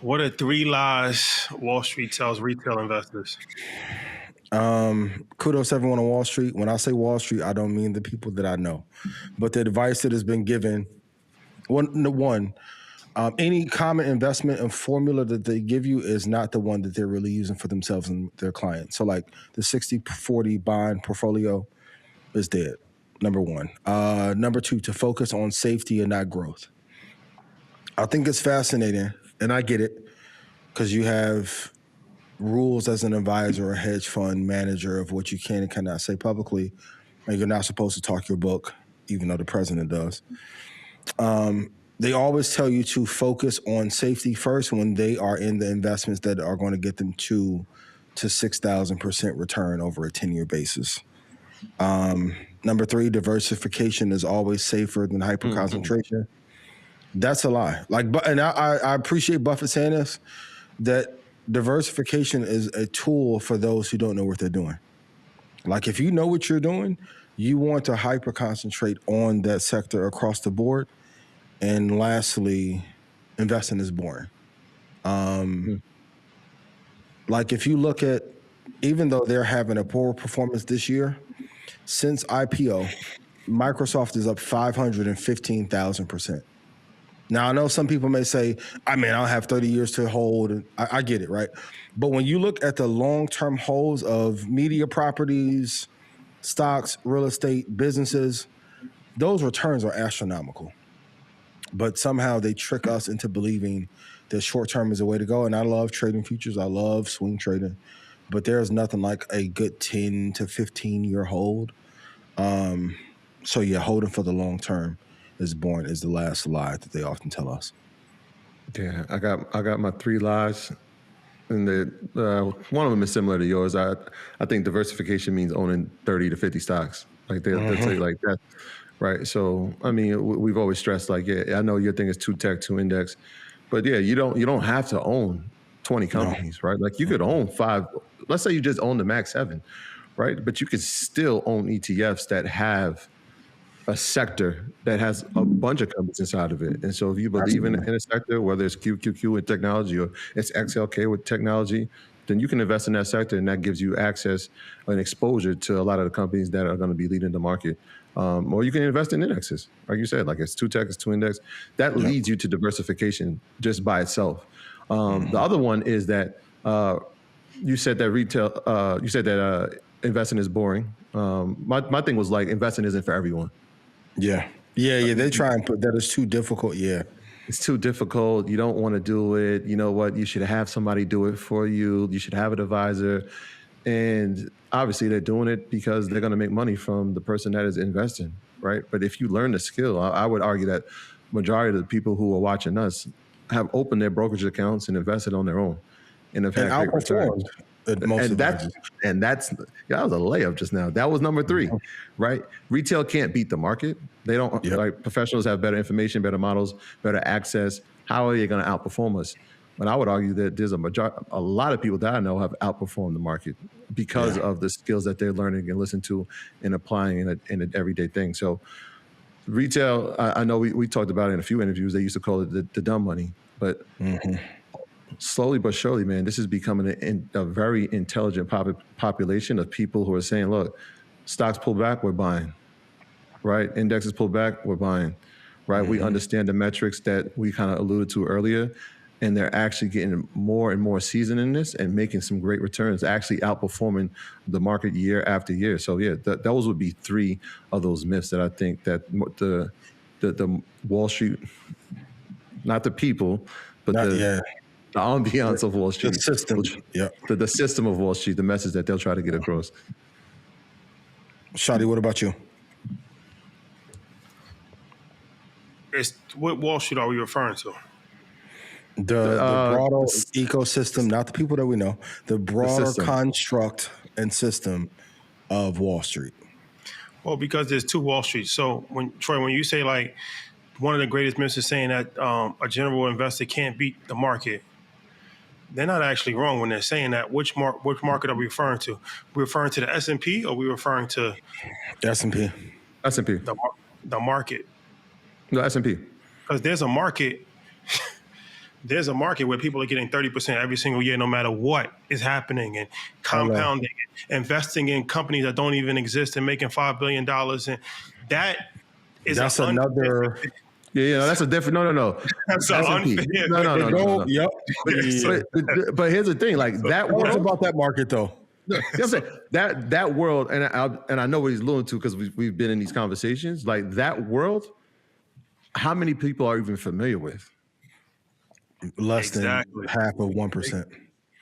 What are three lies Wall Street tells retail investors? Kudos to everyone on Wall Street. When I say Wall Street, I don't mean the people that I know, but the advice that has been given. Any common investment and formula that they give you is not the one that they're really using for themselves and their clients. So, like the 60-40 bond portfolio is dead. Number one. Number two, to focus on safety and not growth. I think it's fascinating, and I get it, because you have rules as an advisor or hedge fund manager of what you can and cannot say publicly, and you're not supposed to talk your book, even though the president does. They always tell you to focus on safety first when they are in the investments that are going to get them 2,000 to 6,000% return over a 10-year basis. Number three, diversification is always safer than hyper concentration. That's a lie. And I appreciate Buffett saying this, that diversification is a tool for those who don't know what they're doing. Like, if you know what you're doing, you want to hyper concentrate on that sector across the board. And lastly, investing is boring. Like, if you look at, even though they're having a poor performance this year, since IPO, Microsoft is up 515,000%. Now, I know some people may say, I don't have 30 years to hold. I get it, right? But when you look at the long-term holds of media properties, stocks, real estate, businesses, those returns are astronomical. But somehow they trick us into believing that short-term is the way to go. And I love trading futures. I love swing trading. But there's nothing like a good 10 to 15-year hold. So, yeah, holding for the long term is boring is the last lie that they often tell us. Yeah, I got my three lies, and one of them is similar to yours. I think diversification means owning 30 to 50 stocks. Like they'll tell you like that, right? So we've always stressed I know your thing is 2 tech, 2 index, but yeah, you don't have to own 20 companies, right? Like you could own 5. Let's say you just own the Max 7, right? But you could still own ETFs that have a sector that has a bunch of companies inside of it. And so if you believe in a sector, whether it's QQQ with technology or it's XLK with technology, then you can invest in that sector, and that gives you access and exposure to a lot of the companies that are going to be leading the market. Or you can invest in indexes. Like you said, like it's 2 tech, it's 2 index. That leads you to diversification just by itself. The other one is that you said that investing is boring. My thing was like investing isn't for everyone. Yeah. They try and put that as too difficult. Yeah. It's too difficult. You don't want to do it. You know what? You should have somebody do it for you. You should have an advisor. And obviously they're doing it because they're going to make money from the person that is investing, right? But if you learn the skill, I would argue that majority of the people who are watching us have opened their brokerage accounts and invested on their own and have had great returns. That was a layup just now. That was number 3, right? Retail can't beat the market. They don't. Like professionals have better information, better models, better access. How are they going to outperform us? But I would argue that there's a lot of people that I know have outperformed the market because of the skills that they're learning and listening to and applying in an everyday thing. So retail, I know we talked about it in a few interviews. They used to call it the dumb money, but slowly but surely, man, this is becoming a very intelligent population of people who are saying, look, stocks pull back, we're buying, right? Indexes pull back, we're buying, right? We understand the metrics that we kind of alluded to earlier, and they're actually getting more and more seasoned in this and making some great returns, actually outperforming the market year after year. So yeah, those would be 3 of those myths that I think that the Wall Street, not the people, but the ambiance of Wall Street. The system. The system of Wall Street, the message that they'll try to get across. Shadi, what about you? What Wall Street are we referring to? The broader ecosystem, not the people that we know, the broader construct and system of Wall Street. Well, because there's 2 Wall Streets. So when you say like one of the greatest myths is saying that a general investor can't beat the market, they're not actually wrong when they're saying that. Which market are we referring to? We're referring to the S&P, or are we referring to S&P? S&P. The market. No, S&P. Because there's a market there's a market where people are getting 30% every single year, no matter what is happening, and compounding, investing in companies that don't even exist and making $5 billion. And that is that's another. Yeah, that's a different. No. That's an unfair. No. Yep. But here's the thing, like that Tell us world. about that market, though. You know what I'm saying? That world, and I know what he's alluding to because we've been in these conversations. Like that world, how many people are even familiar with? Less than half of 1%.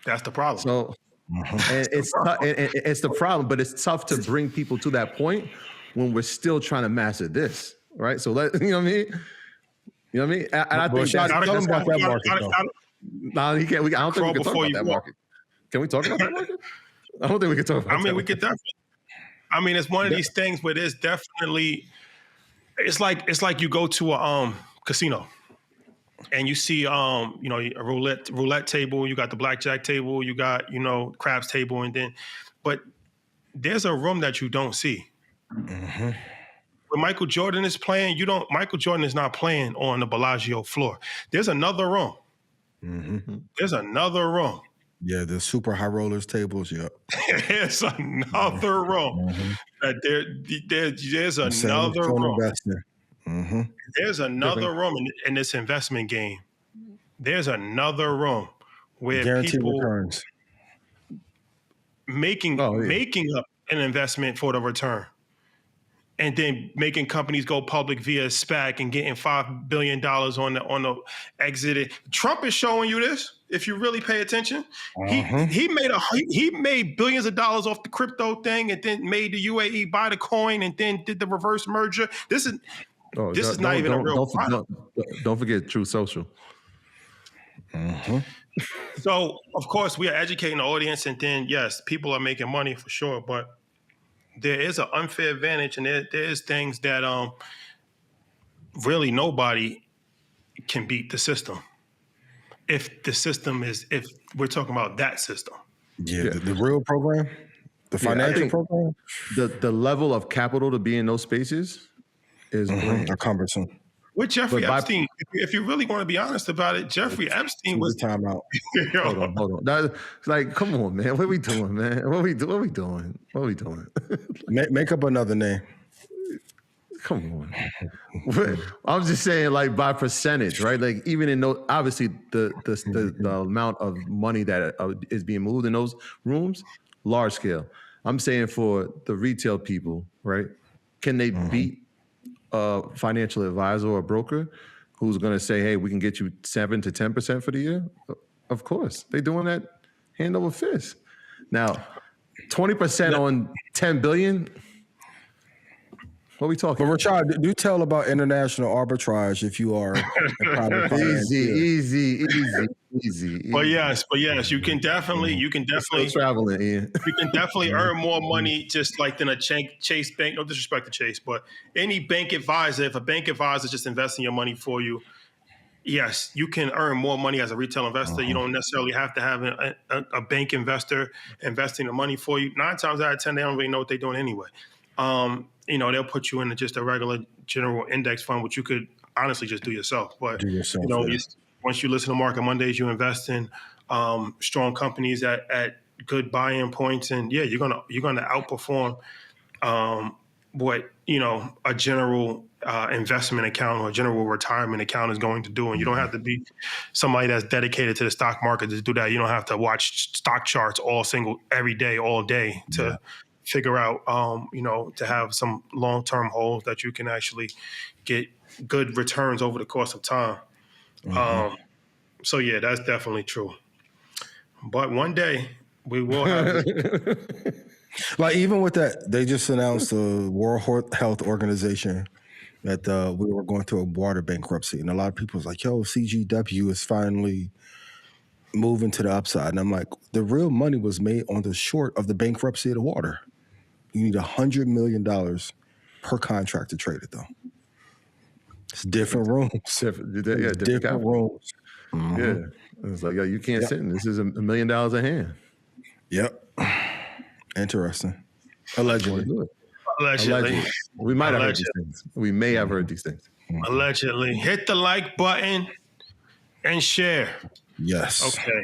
That's the problem. So, and it's the problem, but it's tough to bring people to that point when we're still trying to master this, right? So you know what I mean? You know what I mean? And I think tell them about that market, though. No, he can't. I don't think we can talk about that market. Can we talk about that market? I don't think we can talk about that. I mean, we could definitely. I mean, it's one of these things where there's definitely. It's like you go to a casino, and you see a roulette table. You got the blackjack table. You got craps table, but there's a room that you don't see. Mm-hmm. When Michael Jordan is playing, Michael Jordan is not playing on the Bellagio floor. There's another room. Mm-hmm. There's another room. Yeah, the super high rollers tables. Yep. There's another room. Mm-hmm. There's another room. Mm-hmm. There's another room in this investment game. There's another room where guaranteed people returns. making up an investment for the return. And then making companies go public via SPAC and getting $5 billion on the exit. Trump is showing you this. If you really pay attention, he made billions of dollars off the crypto thing, and then made the UAE buy the coin, and then did the reverse merger. This is not even a real product. Don't forget True Social. Mm-hmm. So of course we are educating the audience, and then yes, people are making money for sure, but there is an unfair advantage, and there's things that really nobody can beat the system. If we're talking about that system. Yeah. The real program, the financial program. The level of capital to be in those spaces is cumbersome. With Jeffrey Epstein, if you really want to be honest about it, Jeffrey Epstein was time out. Hold on. That's like, come on, man. What are we doing, man? What are we doing? Make up another name. Come on. I'm just saying, like, by percentage, right? Like, even in those, obviously, the amount of money that is being moved in those rooms, large scale. I'm saying for the retail people, right? Can they beat a financial advisor or a broker who's going to say, hey, we can get you 7 to 10% for the year? Of course. They're doing that hand over fist. Now, 20% on 10 billion. What are we talking? But Rashad, do tell about international arbitrage if you are a private finance. Easy. But yes, you can definitely Still traveling, Ian. You can definitely earn more money just like than a Chase Bank. No disrespect to Chase, but any bank advisor, if a bank advisor is just investing your money for you, yes, you can earn more money as a retail investor. You don't necessarily have to have a bank investor investing the money for you. 9 times out of 10, they don't really know what they're doing anyway. They'll put you in just a regular general index fund, which you could honestly just do yourself. But once you listen to Market Mondays, you invest in strong companies at good buy-in points, and you're gonna outperform what a general investment account or a general retirement account is going to do. And you don't have to be somebody that's dedicated to the stock market to do that. You don't have to watch stock charts every day, all day to figure out, to have some long-term holds that you can actually get good returns over the course of time. So yeah, that's definitely true. But one day we will have like even with that, they just announced the World Health Organization that we were going through a water bankruptcy, and a lot of people was like, "Yo, CGW is finally moving to the upside." And I'm like, the real money was made on the short of the bankruptcy of the water. You need $100 million per contract to trade it, though. It's different rooms. Different rooms. Yeah. It's like, you can't sit in this. Is $1 million a hand. Yep. Interesting. Allegedly. We might have heard these things. We may have heard these things. Allegedly. Hit the like button. and share. Yes. Okay.